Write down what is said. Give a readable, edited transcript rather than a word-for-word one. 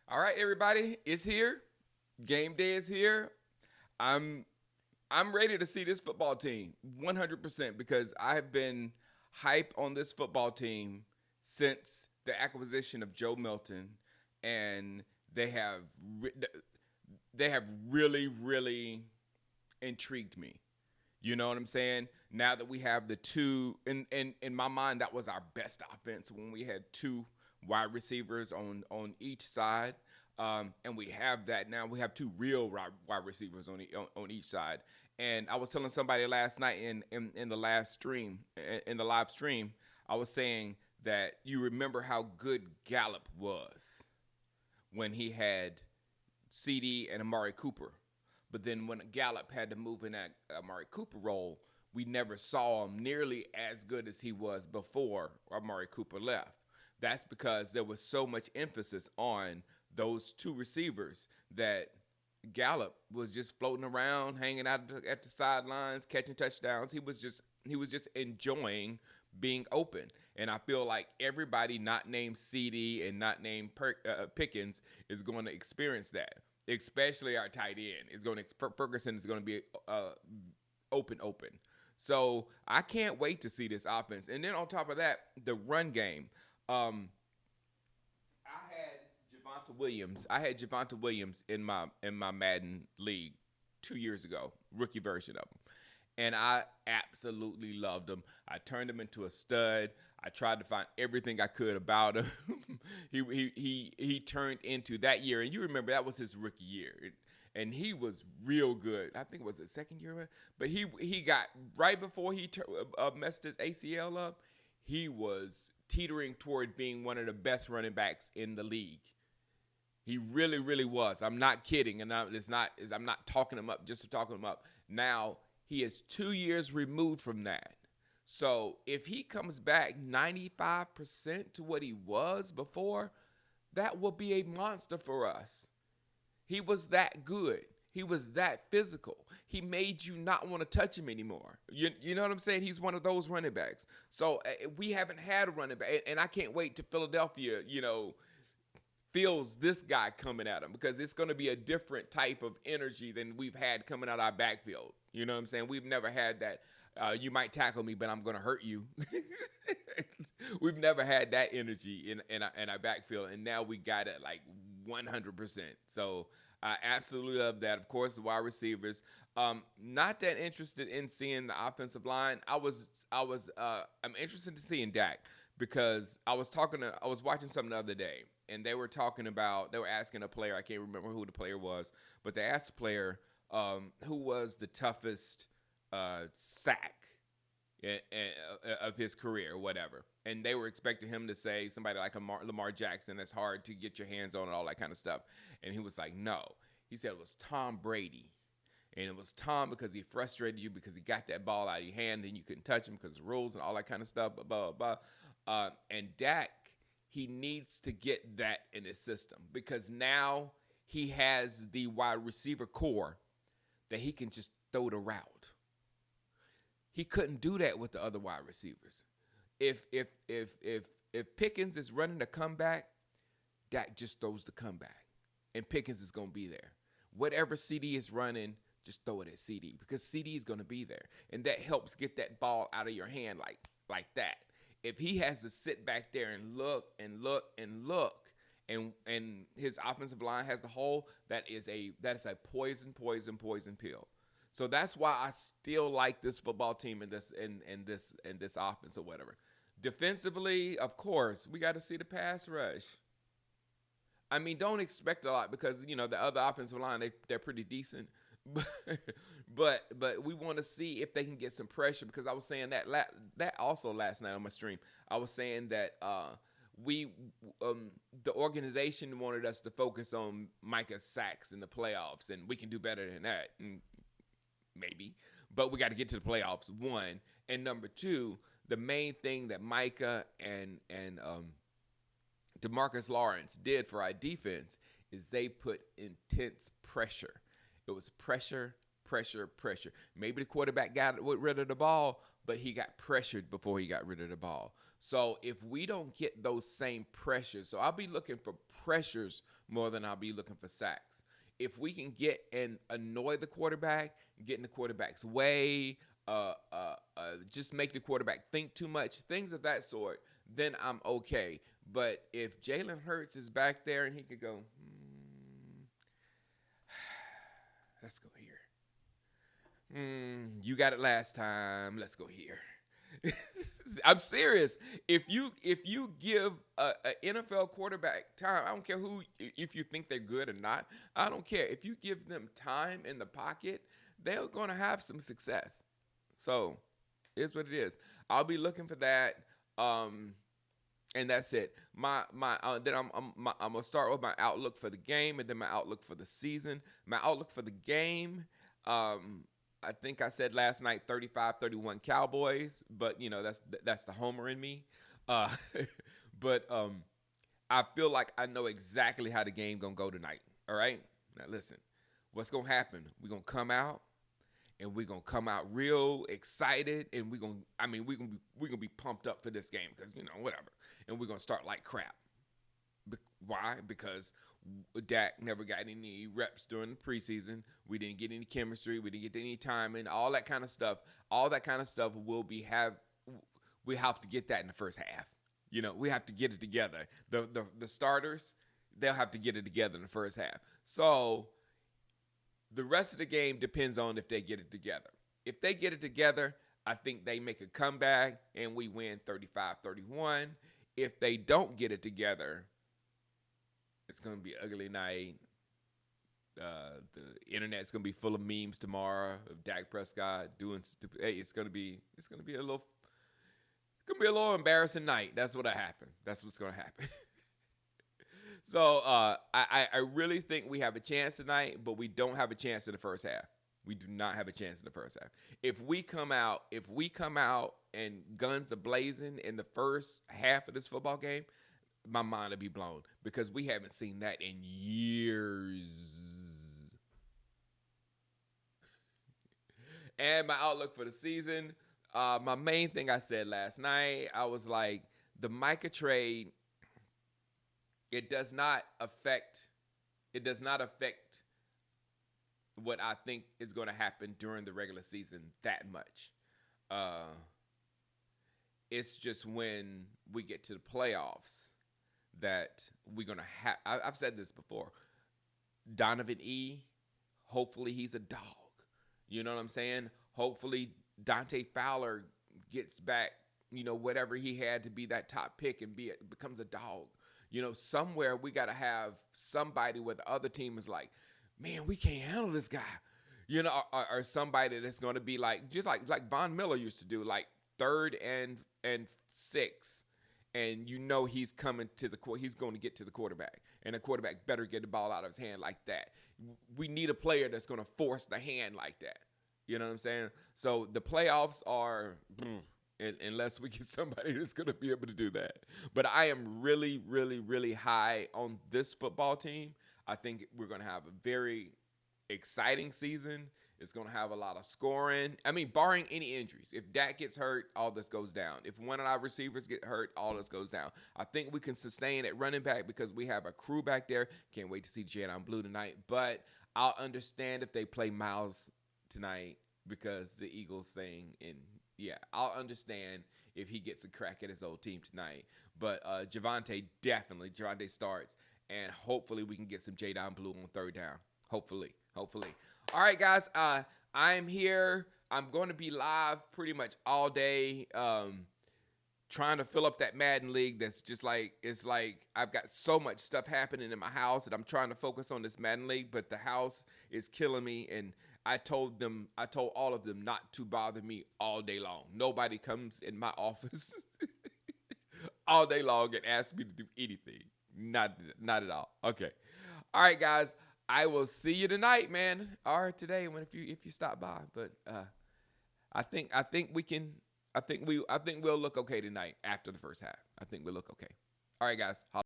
All right, everybody, it's here. Game day is here. I'm I'm ready to see this football team 100% because I have been hype on this football team since the acquisition of Joe Milton, and they have they have really intrigued me. You know what I'm saying? Now that we have the two, in my mind, that was our best offense when we had two wide receivers on each side, and we have that now. We have two real wide receivers on each side. And I was telling somebody last night in the last stream in the live stream, I was saying that you remember how good Gallup was when he had CD and Amari Cooper. But then when Gallup had to move in that Amari Cooper role, we never saw him nearly as good as he was before Amari Cooper left. That's because there was so much emphasis on those two receivers that Gallup was just floating around, hanging out at the sidelines, catching touchdowns. He was just enjoying being open. And I feel like everybody not named CD and not named Pickens is going to experience that. Especially our tight end is going to Ferguson is going to be open. So I can't wait to see this offense. And then on top of that, the run game. I had Javonte Williams. I had Javonte Williams in my Madden league 2 years ago, rookie version of him, and I absolutely loved him. I turned him into a stud. I tried to find everything I could about him. he turned into that year, and you remember that was his rookie year, and he was real good. I think it was the second year, but he got right before he messed his ACL up. He was teetering toward being one of the best running backs in the league. He really was. I'm not kidding, and I'm not talking him up just to talk him up. Now he is 2 years removed from that. So if he comes back 95% to what he was before, that will be a monster for us. He was that good. He was that physical. He made you not want to touch him anymore. You know what I'm saying? He's one of those running backs. So we haven't had a running back, and I can't wait to Philadelphia, feels this guy coming at him because it's going to be a different type of energy than we've had coming out our backfield. You know what I'm saying? We've never had that. You might tackle me, but I'm going to hurt you. We've never had that energy in our backfield, and now we got it like 100%. So I absolutely love that. Of course, the wide receivers. Not that interested in seeing the offensive line. I'm interested to seeing Dak because I was watching something the other day, and they were asking a player. I can't remember who the player was, but they asked the player who was the toughest sack of his career or whatever. And they were expecting him to say somebody like Lamar Jackson that's hard to get your hands on and all that kind of stuff. And he was like, no. He said it was Tom Brady. And it was Tom because he frustrated you because he got that ball out of your hand and you couldn't touch him because of the rules and all that kind of stuff, blah, blah, blah. And Dak, he needs to get that in his system because now he has the wide receiver core that he can just throw the route. He couldn't do that with the other wide receivers. If Pickens is running a comeback, Dak just throws the comeback, and Pickens is going to be there. Whatever CD is running, just throw it at CD because CD is going to be there, and that helps get that ball out of your hand like that. If he has to sit back there and look, and his offensive line has the hole, that is a poison pill. So that's why I still like this football team and this offense or whatever. Defensively, of course, we got to see the pass rush. I mean, don't expect a lot because the other offensive line they're pretty decent, but we want to see if they can get some pressure because I was saying that also last night on my stream. I was saying that the organization wanted us to focus on Micah's sacks in the playoffs, and we can do better than that. And maybe, but we got to get to the playoffs, one. And number two, the main thing that Micah and DeMarcus Lawrence did for our defense is they put intense pressure. It was pressure. Maybe the quarterback got rid of the ball, but he got pressured before he got rid of the ball. So if we don't get those same pressures, so I'll be looking for pressures more than I'll be looking for sacks. If we can get and annoy the quarterback, get in the quarterback's way, just make the quarterback think too much, things of that sort, then I'm okay. But if Jalen Hurts is back there and he could go, let's go here. You got it last time. Let's go here. I'm serious. If you give a NFL quarterback time, I don't care who, if you think they're good or not, I don't care. If you give them time in the pocket, they're going to have some success. So, it's what it is. I'll be looking for that. And that's it. Then I'm gonna start with my outlook for the game, and then my outlook for the season. My outlook for the game. I think I said last night 35-31 Cowboys, but that's the homer in me. But I feel like I know exactly how the game gonna go tonight. All right, now listen, what's gonna happen? We're gonna come out, and we're gonna come out real excited, and we're gonna be pumped up for this game because whatever, and we're gonna start like crap. Why? Because Dak never got any reps during the preseason. We didn't get any chemistry. We didn't get any timing. All that kind of stuff. All that kind of stuff we have to get that in the first half. We have to get it together. The starters, they'll have to get it together in the first half. So the rest of the game depends on if they get it together. If they get it together, I think they make a comeback and we win 35-31. If they don't get it together, it's going to be an ugly night. The internet's going to be full of memes tomorrow of Dak Prescott doing stupid. Hey, it's going to be a little embarrassing night. That's what'll happen. That's what's going to happen. So I really think we have a chance tonight, but we don't have a chance in the first half. We do not have a chance in the first half. If we come out and guns are blazing in the first half of this football game, my mind will be blown because we haven't seen that in years. And my outlook for the season, my main thing I said last night, I was like, the Micah trade, it does not affect what I think is going to happen during the regular season that much. It's just when we get to the playoffs that we're going to have. I've said this before. Donovan E., hopefully he's a dog. You know what I'm saying? Hopefully Dante Fowler gets back, whatever he had to be that top pick and becomes a dog. Somewhere we got to have somebody where the other team is like, man, we can't handle this guy. Or somebody that's going to be like, just like Von Miller used to do, like 3rd and 6. And he's coming he's going to get to the quarterback. And the quarterback better get the ball out of his hand like that. We need a player that's going to force the hand like that. You know what I'm saying? So the playoffs are, unless we get somebody that's going to be able to do that. But I am really, really, really high on this football team. I think we're going to have a very exciting season. It's going to have a lot of scoring. Barring any injuries. If Dak gets hurt, all this goes down. If one of our receivers get hurt, all this goes down. I think we can sustain at running back because we have a crew back there. Can't wait to see Jadon Blue tonight. But I'll understand if they play Miles tonight because the Eagles thing. And, yeah, I'll understand if he gets a crack at his old team tonight. But Javonte starts. And hopefully we can get some Jadon Blue on 3rd down. Hopefully. All right, guys. I'm here. I'm going to be live pretty much all day, trying to fill up that Madden league. That's just like, it's like I've got so much stuff happening in my house that I'm trying to focus on this Madden league, but the house is killing me. And I told all of them not to bother me all day long. Nobody comes in my office all day long and asks me to do anything. Not at all. Okay. All right, guys. I will see you tonight, man. Or today if you stop by. But I think we'll look okay tonight after the first half. I think we'll look okay. All right, guys.